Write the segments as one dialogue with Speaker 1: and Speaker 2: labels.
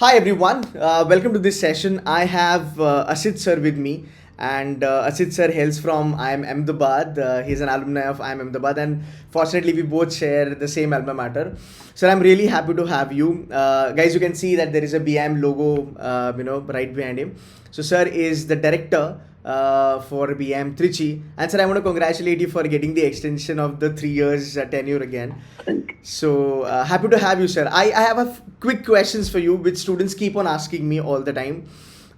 Speaker 1: Hi everyone, welcome to this session. I have Asit sir with me, and Asit sir hails from IIM Ahmedabad. He's an alumni of IIM Ahmedabad, and fortunately, we both share the same alma mater. So I'm really happy to have you, guys. You can see that there is a BIM logo, right behind him. So sir is the director for BIM Trichy, and sir, I want to congratulate you for getting the extension of the 3 years tenure again.
Speaker 2: Thank
Speaker 1: So happy to have you, sir. I have quick questions for you, which students keep on asking me all the time.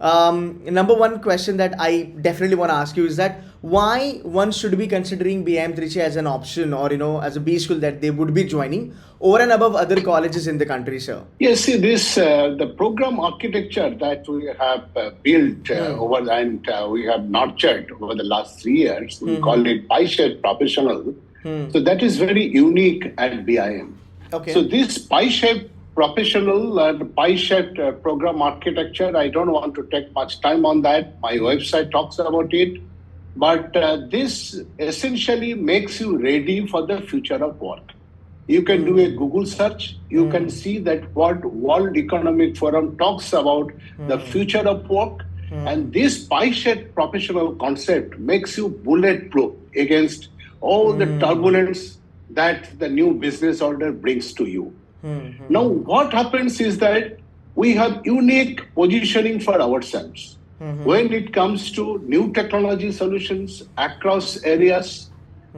Speaker 1: Number one question that I definitely want to ask you is that why one should be considering BIM Trichy as an option or as a B school that they would be joining over and above other colleges in the country, sir.
Speaker 2: Yes, see, this the program architecture that we have built over and we have nurtured over the last 3 years, we call it pie-shaped professional. So that is very unique at BIM.
Speaker 1: Okay.
Speaker 2: So this pie-shaped professional and pie-shaped program architecture, I don't want to take much time on that. My website talks about it. But this essentially makes you ready for the future of work. You can do a Google search. You can see that what World Economic Forum talks about the future of work. And this pie-shaped professional concept makes you bulletproof against all the turbulence that the new business order brings to you. Now, what happens is that we have unique positioning for ourselves. When it comes to new technology solutions across areas,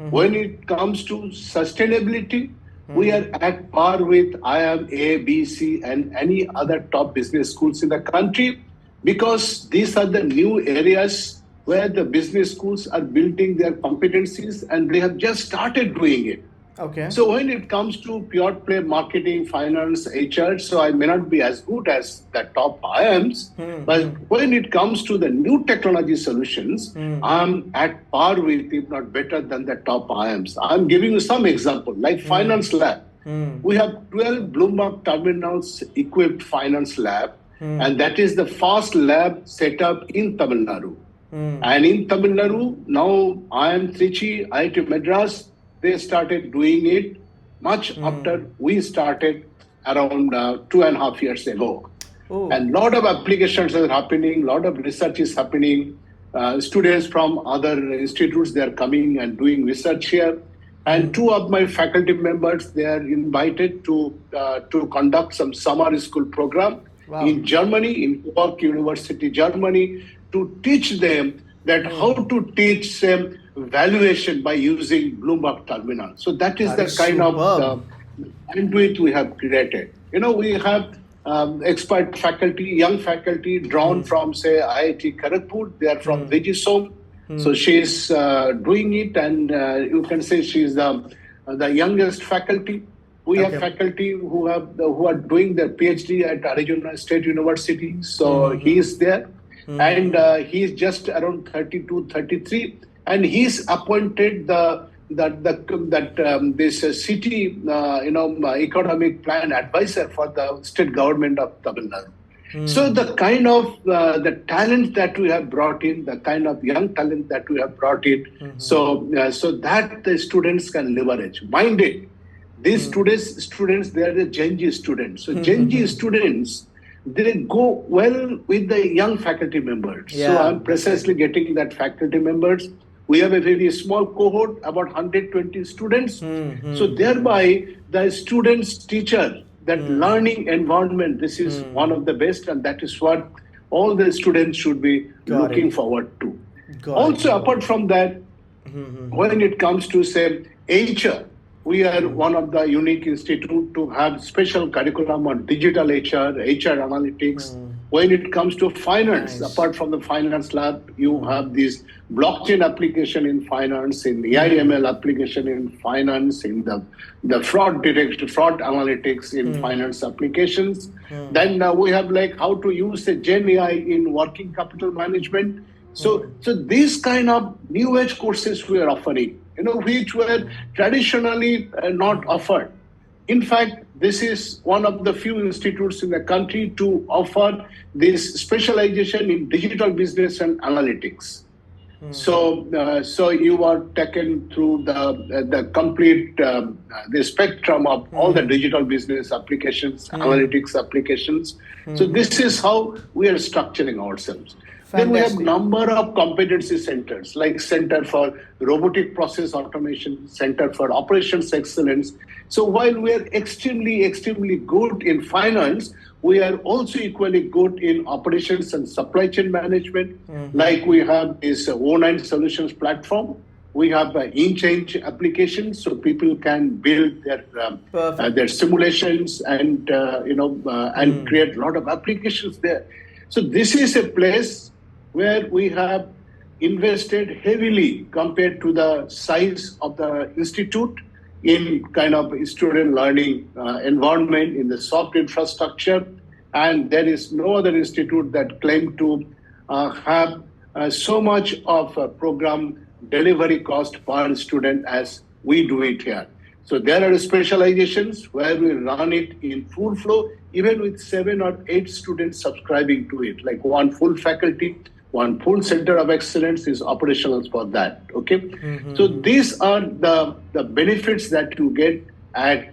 Speaker 2: when it comes to sustainability, we are at par with IIM, A, B, C, and any other top business schools in the country because these are the new areas where the business schools are building their competencies and they have just started doing it.
Speaker 1: Okay.
Speaker 2: So when it comes to pure play marketing, finance, HR, so I may not be as good as the top IIMs, but when it comes to the new technology solutions, I'm at par with, if not better than the top IIMs. I'm giving you some example, like Finance Lab. We have 12 Bloomberg terminals equipped finance lab, and that is the first lab set up in Tamil Nadu. And in Tamil Nadu, now IIM Trichy, IIT Madras, they started doing it much after we started around 2.5 years ago.
Speaker 1: Oh.
Speaker 2: And lot of applications are happening, lot of research is happening. Students from other institutes, they are coming and doing research here. And two of my faculty members, they are invited to conduct some summer school program in Germany, in Cork University, Germany, to teach them that how to teach them valuation by using Bloomberg terminal. So that is the kind of the conduit we have created. We have expert faculty, young faculty drawn from, say, IIT Kharagpur. They are from Vigisom. So she is doing it, and you can say she is the youngest faculty. We have faculty who are doing their PhD at Arizona State University. So he is there. And he is just around 32, 33, and he's appointed this city economic plan advisor for the state government of Tamil Nadu. So the kind of the talent that we have brought in, the kind of young talent that we have brought in, so that the students can leverage. Mind it, these students, they are the Gen Z students. So Gen Z students, they go well with the young faculty members. So I'm precisely getting that faculty members. We have a very small cohort, about 120 students. So thereby, the students' teacher, that learning environment, this is one of the best, and that is what all the students should be looking forward to. Also, apart from that, when it comes to, say, HR, we are one of the unique institute to have special curriculum on digital HR analytics. When it comes to finance, apart from the finance lab, you have this blockchain application in finance, in the IML application in finance, in the fraud analytics in finance applications. Then we have like how to use the Gen AI in working capital management. So these kind of new age courses we are offering, which were traditionally not offered. In fact, this is one of the few institutes in the country to offer this specialization in digital business and analytics. So you are taken through the complete the spectrum of all the digital business applications, analytics applications. So this is how we are structuring ourselves. Then we have
Speaker 1: Fantastic.
Speaker 2: number of competency centers, like Center for Robotic Process Automation, Center for Operations Excellence. So while we are extremely good in finance, we are also equally good in operations and supply chain management. Like we have this O9 solutions platform. We have in-change applications, so people can build
Speaker 1: Perfect.
Speaker 2: their simulations and and create a lot of applications there. So this is a place where we have invested heavily compared to the size of the institute in kind of student learning environment in the soft infrastructure, and there is no other institute that claim to have so much of a program delivery cost per student as we do it here. So there are specializations where we run it in full flow, even with 7 or 8 students subscribing to it, like one full faculty, one full center of excellence is operational for that. Okay, so these are the benefits that you get at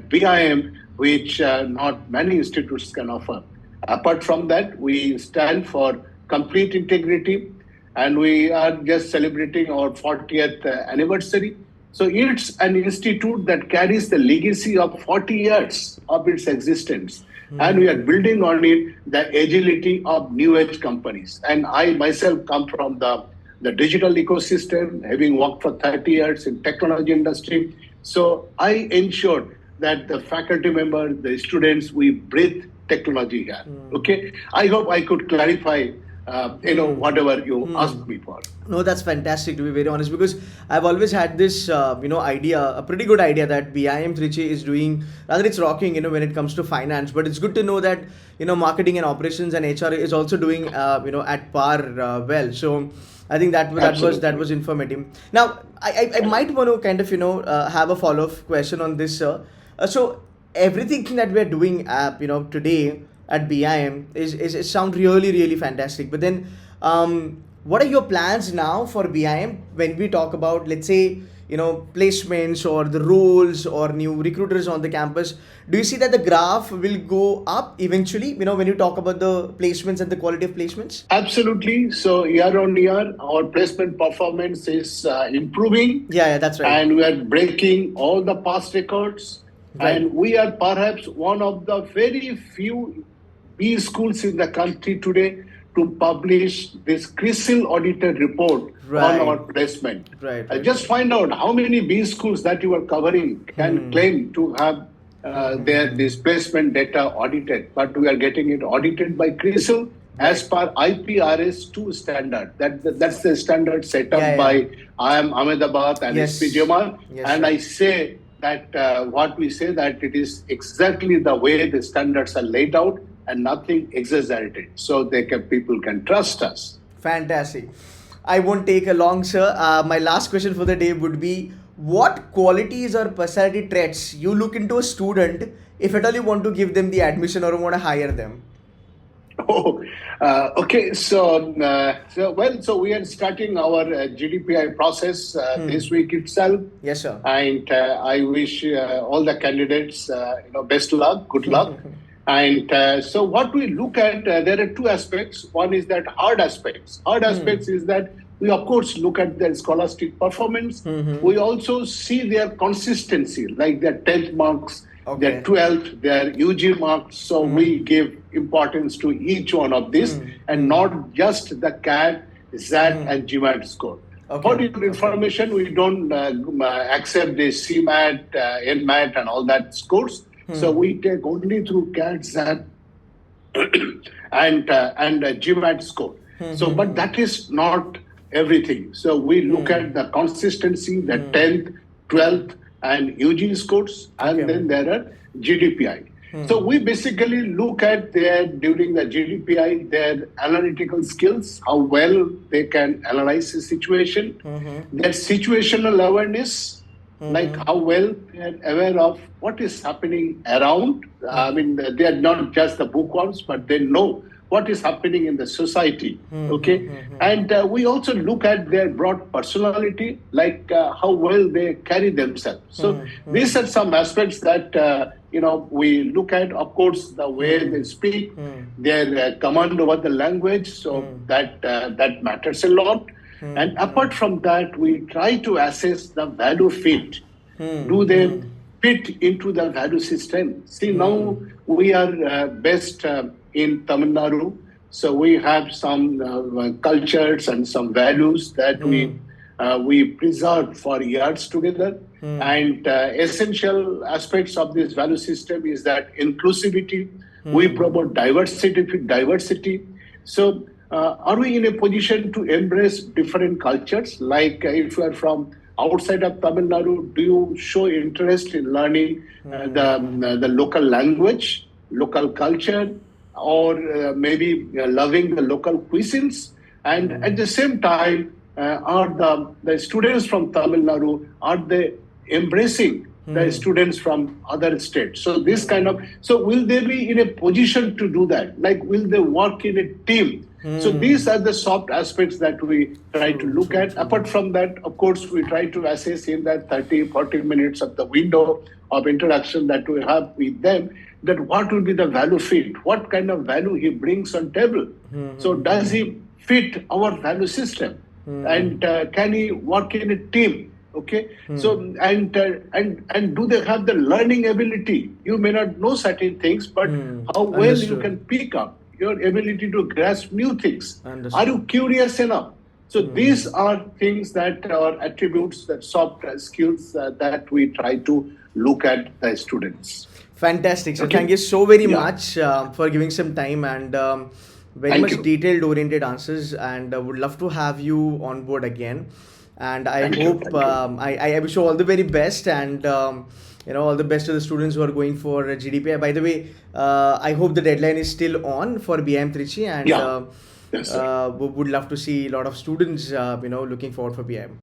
Speaker 2: BIM, which not many institutes can offer. Apart from that, we stand for complete integrity, and we are just celebrating our 40th anniversary. So it's an institute that carries the legacy of 40 years of its existence. And we are building on it the agility of new age companies. And I myself come from the digital ecosystem, having worked for 30 years in technology industry. So I ensured that the faculty members, the students, we breathe technology here. Okay, I hope I could clarify whatever you asked me for.
Speaker 1: No, that's fantastic, to be very honest, because I've always had this, idea, a pretty good idea that BIM Trichy is doing, rather it's rocking, when it comes to finance. But it's good to know that, marketing and operations and HR is also doing, at par well. So I think that was informative. Now, I might want to kind of, have a follow-up question on this, sir. So everything that we're doing, today at BIM is sound really fantastic. But then, what are your plans now for BIM when we talk about, let's say, placements or the roles or new recruiters on the campus? Do you see that the graph will go up eventually, when you talk about the placements and the quality of placements?
Speaker 2: Absolutely. So year on year, our placement performance is improving.
Speaker 1: Yeah, that's right.
Speaker 2: And we are breaking all the past records.
Speaker 1: Right.
Speaker 2: And we are perhaps one of the very few B schools in the country today to publish this CRISIL audited report on our placement.
Speaker 1: Right.
Speaker 2: Just find out how many B schools that you are covering can claim to have their this placement data audited, but we are getting it audited by CRISIL as per IPRS 2 standard. That's the standard set up by IIM Ahmedabad and SP Jamal. And I say that what we say that it is exactly the way the standards are laid out and nothing exaggerated, so people can trust us.
Speaker 1: Fantastic. I won't take a long, sir. My last question for the day would be, what qualities or personality traits you look into a student if at all you want to give them the admission or want to hire them?
Speaker 2: Oh, okay. So we are starting our GDPI process this week itself.
Speaker 1: Yes, sir.
Speaker 2: And I wish all the candidates, best luck, good luck. And so what we look at, there are 2 aspects. One is that hard aspects. Hard aspects is that we, of course, look at their scholastic performance. We also see their consistency, like their 10th marks, their 12th, their UG marks. So we give importance to each one of this and not just the CAD, ZAT, and GMAT score. For your information, we don't accept the CMAT, NMAT, and all that scores. So we take only through CAD, ZAT, and GMAT score. So, but that is not everything. So we look at the consistency, the 10th, 12th, and UG scores, and then there are GDPI. So we basically look at during the GDPI, their analytical skills, how well they can analyze the situation, their situational awareness, like how well they are aware of what is happening around. I mean, they are not just the bookworms, but they know what is happening in the society. Okay, and we also look at their broad personality, like how well they carry themselves. So these are some aspects that we look at. Of course, the way they speak, their command over the language. So that matters a lot. And apart from that, we try to assess the value fit. Do they fit into the value system? See, now we are based in Tamil Nadu, so we have some cultures and some values that we preserve for years together. And essential aspects of this value system is that inclusivity. We promote diversity. So are we in a position to embrace different cultures? Like if you are from outside of Tamil Nadu, do you show interest in learning the local language, local culture, or maybe loving the local cuisines? And at the same time, are the students from Tamil Nadu, are they embracing the students from other states? So so will they be in a position to do that? Like, will they work in a team? So these are the soft aspects that we try to look at. Apart from that, of course, we try to assess in that 30, 40 minutes of the window of interaction that we have with them, that what will be the value fit, what kind of value he brings on table. So does he fit our value system? And can he work in a team? Okay. So and do they have the learning ability? You may not know certain things, but how well you can pick up your ability to grasp new things. Are you curious enough? So these are things that are attributes, that soft skills that we try to look at the students.
Speaker 1: Fantastic. So thank you so very much for giving some time and very much detailed oriented answers, and would love to have you on board again. And I hope I wish you all the very best, and all the best to the students who are going for GDPA. By the way, I hope the deadline is still on for BIM Trichy, and
Speaker 2: Yes,
Speaker 1: would love to see a lot of students looking forward for BIM.